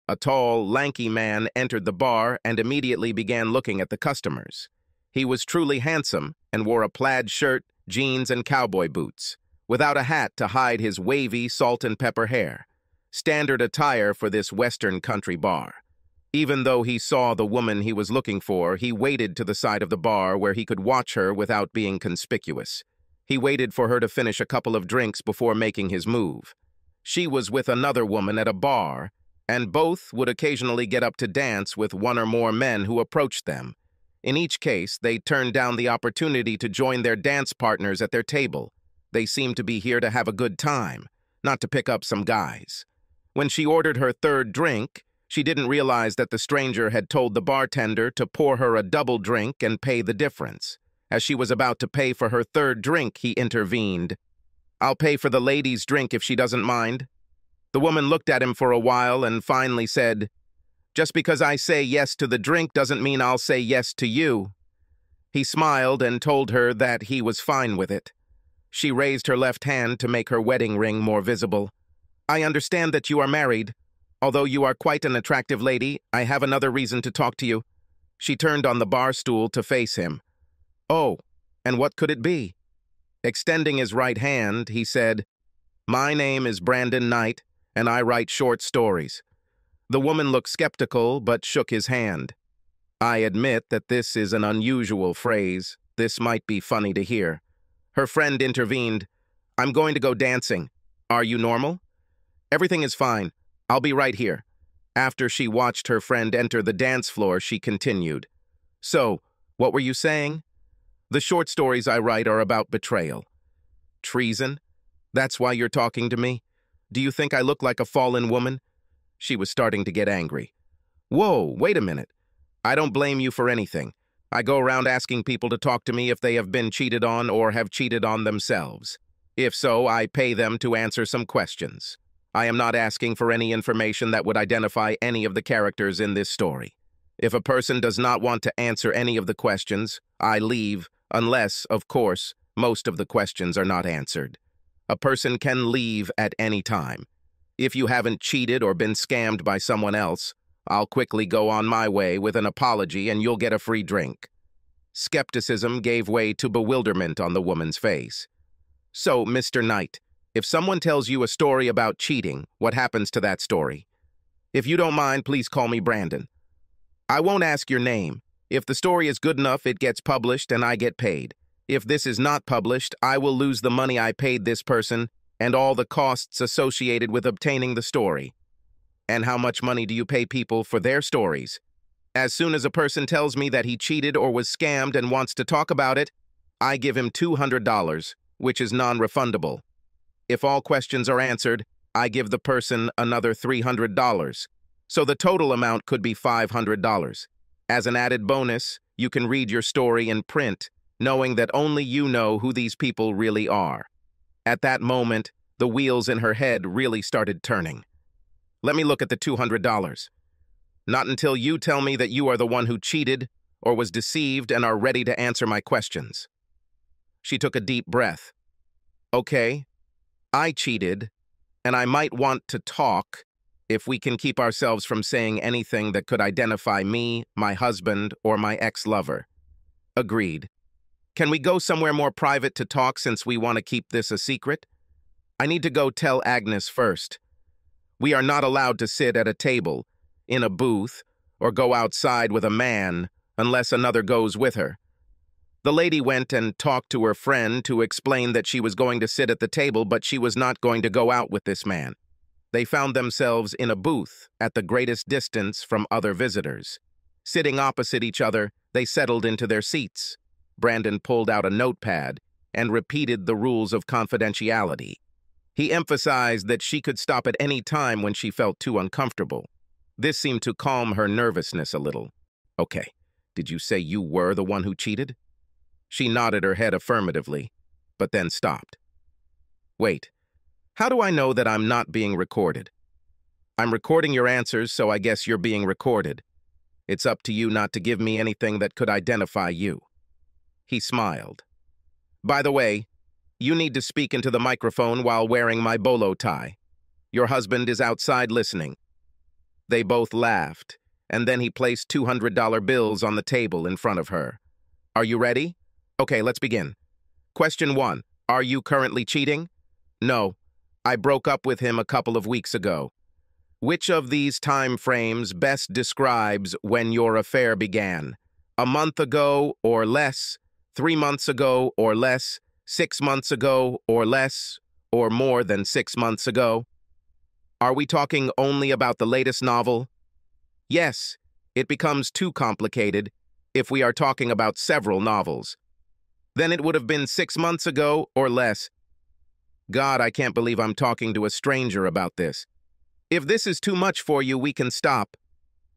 A tall, lanky man entered the bar and immediately began looking at the customers. He was truly handsome and wore a plaid shirt, jeans, and cowboy boots, without a hat to hide his wavy salt and pepper hair, standard attire for this western country bar. Even though he saw the woman he was looking for, he waited to the side of the bar where he could watch her without being conspicuous. He waited for her to finish a couple of drinks before making his move. She was with another woman at a bar, and both would occasionally get up to dance with one or more men who approached them. In each case, they turned down the opportunity to join their dance partners at their table. They seemed to be here to have a good time, not to pick up some guys. When she ordered her third drink, she didn't realize that the stranger had told the bartender to pour her a double drink and pay the difference. As she was about to pay for her third drink, he intervened. "I'll pay for the lady's drink if she doesn't mind." The woman looked at him for a while and finally said, "Just because I say yes to the drink doesn't mean I'll say yes to you." He smiled and told her that he was fine with it. She raised her left hand to make her wedding ring more visible. "I understand that you are married. Although you are quite an attractive lady, I have another reason to talk to you." She turned on the bar stool to face him. "Oh, and what could it be?" Extending his right hand, he said, "My name is Brandon Knight, and I write short stories." The woman looked skeptical, but shook his hand. "I admit that this is an unusual phrase. This might be funny to hear." Her friend intervened. "I'm going to go dancing. Are you normal?" "Everything is fine. I'll be right here." After she watched her friend enter the dance floor, she continued. "So, what were you saying?" "The short stories I write are about betrayal." "Treason? That's why you're talking to me? Do you think I look like a fallen woman?" She was starting to get angry. "Whoa, wait a minute. I don't blame you for anything. I go around asking people to talk to me if they have been cheated on or have cheated on themselves. If so, I pay them to answer some questions. I am not asking for any information that would identify any of the characters in this story. If a person does not want to answer any of the questions, I leave, unless, of course, most of the questions are not answered. A person can leave at any time. If you haven't cheated or been scammed by someone else, I'll quickly go on my way with an apology and you'll get a free drink." Skepticism gave way to bewilderment on the woman's face. "So, Mr. Knight, if someone tells you a story about cheating, what happens to that story? If you don't mind, please call me Brandon. I won't ask your name. If the story is good enough, it gets published and I get paid. If this is not published, I will lose the money I paid this person and all the costs associated with obtaining the story." "And how much money do you pay people for their stories?" "As soon as a person tells me that he cheated or was scammed and wants to talk about it, I give him $200, which is non-refundable. If all questions are answered, I give the person another $300. So the total amount could be $500. As an added bonus, you can read your story in print, knowing that only you know who these people really are." At that moment, the wheels in her head really started turning. "Let me look at the $200. Not until you tell me that you are the one who cheated or was deceived and are ready to answer my questions." She took a deep breath. "Okay, I cheated, and I might want to talk if we can keep ourselves from saying anything that could identify me, my husband, or my ex-lover." "Agreed. Can we go somewhere more private to talk since we want to keep this a secret?" "I need to go tell Agnes first. We are not allowed to sit at a table, in a booth, or go outside with a man unless another goes with her." The lady went and talked to her friend to explain that she was going to sit at the table, but she was not going to go out with this man. They found themselves in a booth at the greatest distance from other visitors. Sitting opposite each other, they settled into their seats. Brandon pulled out a notepad and repeated the rules of confidentiality. He emphasized that she could stop at any time when she felt too uncomfortable. This seemed to calm her nervousness a little. "Okay, did you say you were the one who cheated?" She nodded her head affirmatively, but then stopped. "Wait, how do I know that I'm not being recorded?" "I'm recording your answers, so I guess you're being recorded. It's up to you not to give me anything that could identify you." He smiled. "By the way, you need to speak into the microphone while wearing my bolo tie. Your husband is outside listening." They both laughed, and then he placed $200 bills on the table in front of her. Are you ready? Okay, let's begin. Question 1. Are you currently cheating? No. I broke up with him a couple of weeks ago. Which of these time frames best describes when your affair began? A month ago or less? 3 months ago or less? 6 months ago or less? Or more than 6 months ago? Are we talking only about the latest novel? Yes, it becomes too complicated if we are talking about several novels. Then it would have been 6 months ago or less. God, I can't believe I'm talking to a stranger about this. If this is too much for you, we can stop.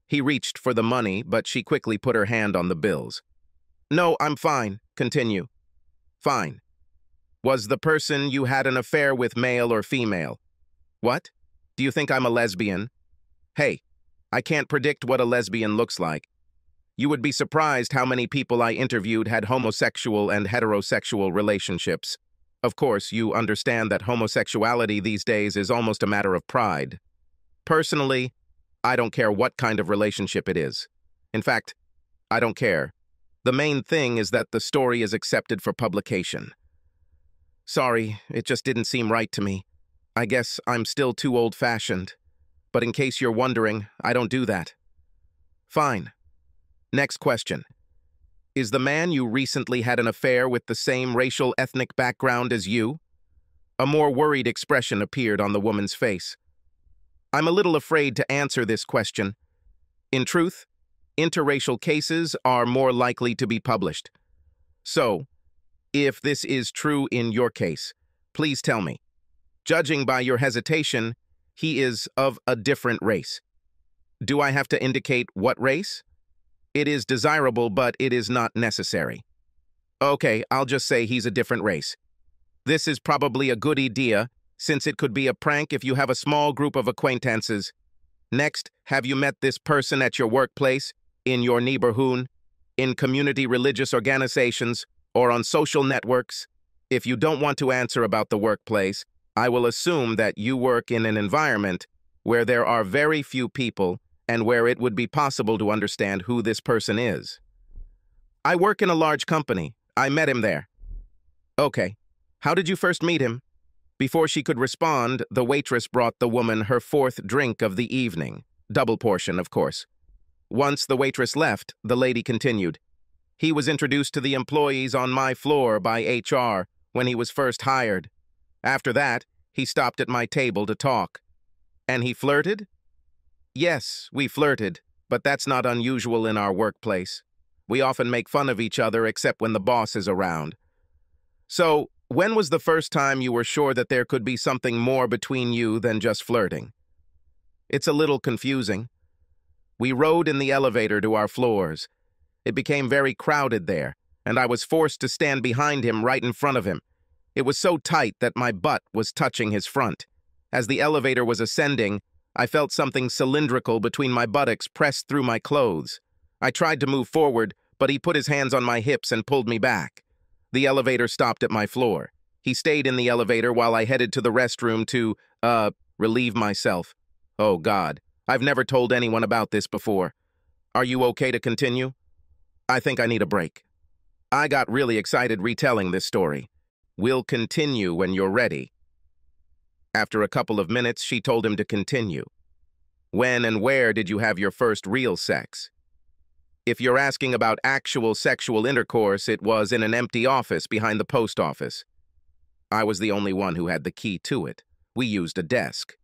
He reached for the money, but she quickly put her hand on the bills. No, I'm fine. Continue. Fine. Was the person you had an affair with male or female? What? Do you think I'm a lesbian? Hey, I can't predict what a lesbian looks like. You would be surprised how many people I interviewed had homosexual and heterosexual relationships. Of course, you understand that homosexuality these days is almost a matter of pride. Personally, I don't care what kind of relationship it is. In fact, I don't care. The main thing is that the story is accepted for publication. Sorry, it just didn't seem right to me. I guess I'm still too old-fashioned. But in case you're wondering, I don't do that. Fine. Next question. Is the man you recently had an affair with the same racial ethnic background as you? A more worried expression appeared on the woman's face. I'm a little afraid to answer this question. In truth, interracial cases are more likely to be published. So, if this is true in your case, please tell me. Judging by your hesitation, he is of a different race. Do I have to indicate what race? It is desirable, but it is not necessary. Okay, I'll just say he's a different race. This is probably a good idea, since it could be a prank if you have a small group of acquaintances. Next, have you met this person at your workplace, in your neighborhood, in community religious organizations, or on social networks? If you don't want to answer about the workplace, I will assume that you work in an environment where there are very few people and where it would be possible to understand who this person is. I work in a large company. I met him there. Okay. How did you first meet him? Before she could respond, the waitress brought the woman her 4th drink of the evening. Double portion, of course. Once the waitress left, the lady continued. He was introduced to the employees on my floor by HR when he was first hired. After that, he stopped at my table to talk. And he flirted? Yes, we flirted, but that's not unusual in our workplace. We often make fun of each other except when the boss is around. So, when was the first time you were sure that there could be something more between you than just flirting? It's a little confusing. We rode in the elevator to our floors. It became very crowded there, and I was forced to stand behind him right in front of him. It was so tight that my butt was touching his front. As the elevator was ascending, I felt something cylindrical between my buttocks pressed through my clothes. I tried to move forward, but he put his hands on my hips and pulled me back. The elevator stopped at my floor. He stayed in the elevator while I headed to the restroom to, relieve myself. Oh, God. I've never told anyone about this before. Are you okay to continue? I think I need a break. I got really excited retelling this story. We'll continue when you're ready. After a couple of minutes, she told him to continue. When and where did you have your first real sex? If you're asking about actual sexual intercourse, it was in an empty office behind the post office. I was the only one who had the key to it. We used a desk.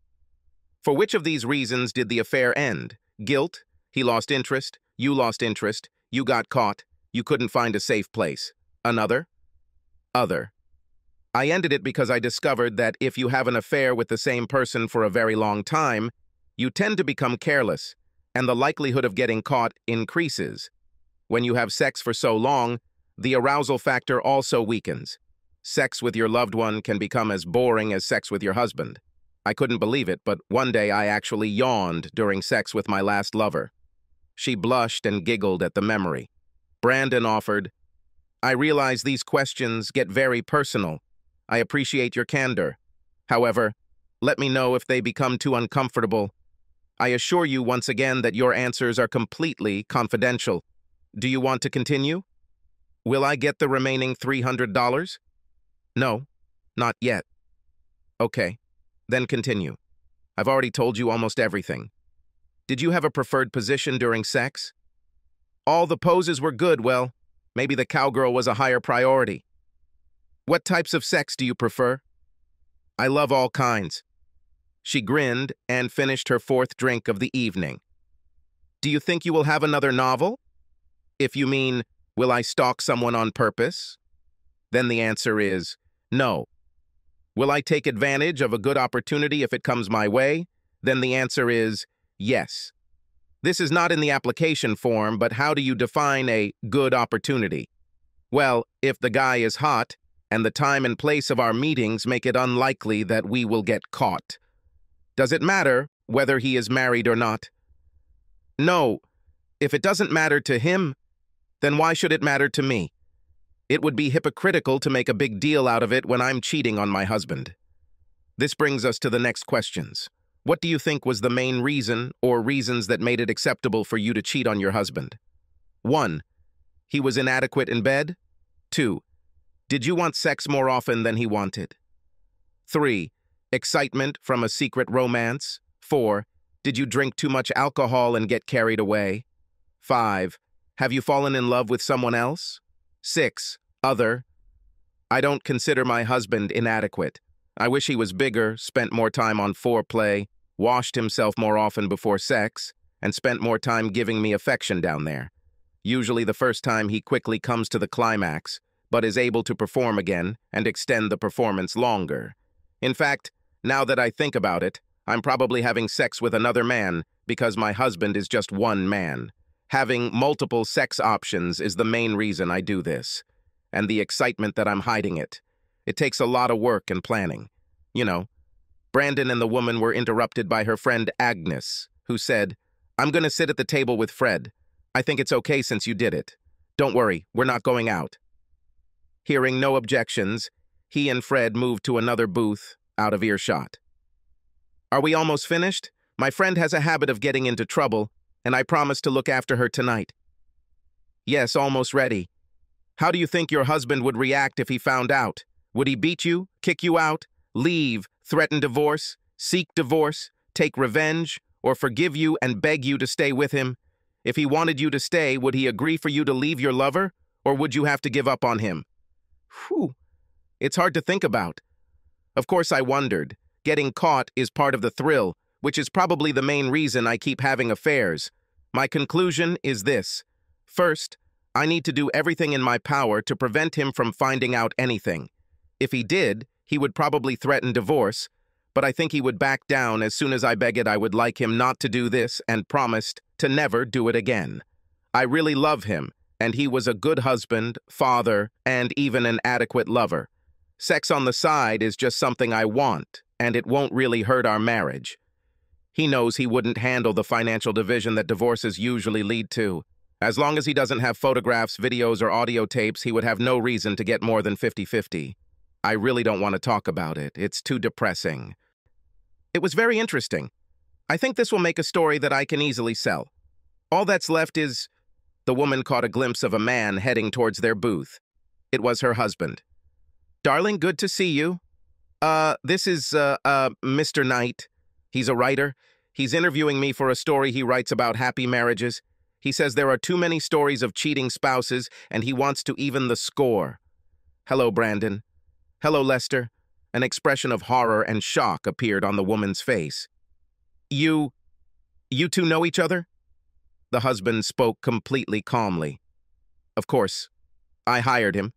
For which of these reasons did the affair end? Guilt? He lost interest? You lost interest? You got caught? You couldn't find a safe place? Another? Other. I ended it because I discovered that if you have an affair with the same person for a very long time, you tend to become careless, and the likelihood of getting caught increases. When you have sex for so long, the arousal factor also weakens. Sex with your loved one can become as boring as sex with your husband. I couldn't believe it, but one day I actually yawned during sex with my last lover. She blushed and giggled at the memory. Brandon offered, I realize these questions get very personal. I appreciate your candor. However, let me know if they become too uncomfortable. I assure you once again that your answers are completely confidential. Do you want to continue? Will I get the remaining $300? No, not yet. Okay, then continue. I've already told you almost everything. Did you have a preferred position during sex? All the poses were good, well, maybe the cowgirl was a higher priority. What types of sex do you prefer? I love all kinds. She grinned and finished her fourth drink of the evening. Do you think you will have another novel? If you mean, will I stalk someone on purpose? Then the answer is no. Will I take advantage of a good opportunity if it comes my way? Then the answer is yes. This is not in the application form, but how do you define a good opportunity? Well, if the guy is hot, and the time and place of our meetings make it unlikely that we will get caught. Does it matter whether he is married or not? No. If it doesn't matter to him, then why should it matter to me? It would be hypocritical to make a big deal out of it when I'm cheating on my husband. This brings us to the next questions. What do you think was the main reason or reasons that made it acceptable for you to cheat on your husband? 1. He was inadequate in bed. 2. Did you want sex more often than he wanted? 3. Excitement from a secret romance. 4. Did you drink too much alcohol and get carried away? 5. Have you fallen in love with someone else? 6. Other. I don't consider my husband inadequate. I wish he was bigger, spent more time on foreplay, washed himself more often before sex, and spent more time giving me affection down there. Usually the first time he quickly comes to the climax, but is able to perform again and extend the performance longer. In fact, now that I think about it, I'm probably having sex with another man because my husband is just one man. Having multiple sex options is the main reason I do this, and the excitement that I'm hiding it. It takes a lot of work and planning. You know, Brandon and the woman were interrupted by her friend Agnes, who said, "I'm going to sit at the table with Fred. I think it's okay since you did it. Don't worry, we're not going out." Hearing no objections, he and Fred moved to another booth, out of earshot. "Are we almost finished? My friend has a habit of getting into trouble, and I promised to look after her tonight." "Yes, almost ready. How do you think your husband would react if he found out? Would he beat you, kick you out, leave, threaten divorce, seek divorce, take revenge, or forgive you and beg you to stay with him? If he wanted you to stay, would he agree for you to leave your lover, or would you have to give up on him?" Whew. It's hard to think about. Of course, I wondered. Getting caught is part of the thrill, which is probably the main reason I keep having affairs. My conclusion is this. First, I need to do everything in my power to prevent him from finding out anything. If he did, he would probably threaten divorce, but I think he would back down as soon as I begged I would like him not to do this and promised to never do it again. I really love him, and he was a good husband, father, and even an adequate lover. Sex on the side is just something I want, and it won't really hurt our marriage. He knows he wouldn't handle the financial division that divorces usually lead to. As long as he doesn't have photographs, videos, or audio tapes, he would have no reason to get more than 50-50. I really don't want to talk about it. It's too depressing. It was very interesting. I think this will make a story that I can easily sell. All that's left is... The woman caught a glimpse of a man heading towards their booth. It was her husband. "Darling, good to see you. This is, Mr. Knight. He's a writer. He's interviewing me for a story he writes about happy marriages. He says there are too many stories of cheating spouses, and he wants to even the score." "Hello, Brandon." "Hello, Lester." An expression of horror and shock appeared on the woman's face. You two know each other?" The husband spoke completely calmly. "Of course. I hired him.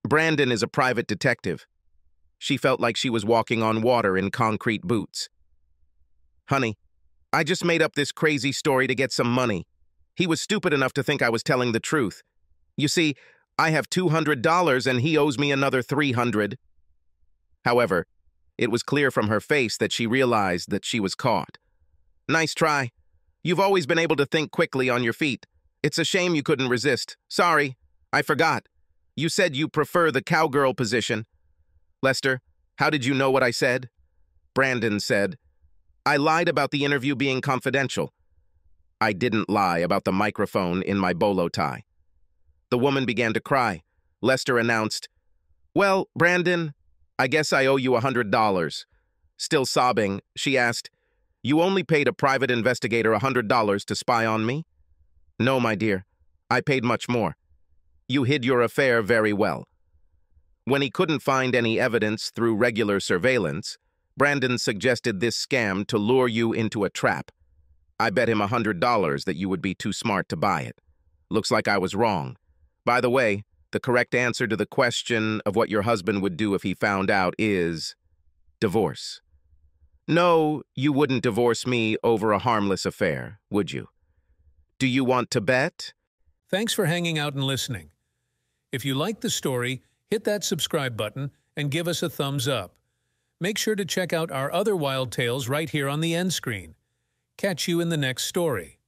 Brandon is a private detective." She felt like she was walking on water in concrete boots. "Honey, I just made up this crazy story to get some money. He was stupid enough to think I was telling the truth. You see, I have $200 and he owes me another $300. However, it was clear from her face that she realized that she was caught. "Nice try. You've always been able to think quickly on your feet. It's a shame you couldn't resist. Sorry, I forgot. You said you prefer the cowgirl position." "Lester, how did you know what I said?" Brandon said, I lied about the interview being confidential. I didn't lie about the microphone in my bolo tie. The woman began to cry. Lester announced, "Well, Brandon, I guess I owe you $100. Still sobbing, she asked, "You only paid a private investigator $100 to spy on me?" "No, my dear. I paid much more. You hid your affair very well." When he couldn't find any evidence through regular surveillance, Brandon suggested this scam to lure you into a trap. I bet him $100 that you would be too smart to buy it. Looks like I was wrong. By the way, the correct answer to the question of what your husband would do if he found out is divorce. No, you wouldn't divorce me over a harmless affair, would you? Do you want to bet? Thanks for hanging out and listening. If you liked the story, hit that subscribe button and give us a thumbs up. Make sure to check out our other wild tales right here on the end screen. Catch you in the next story.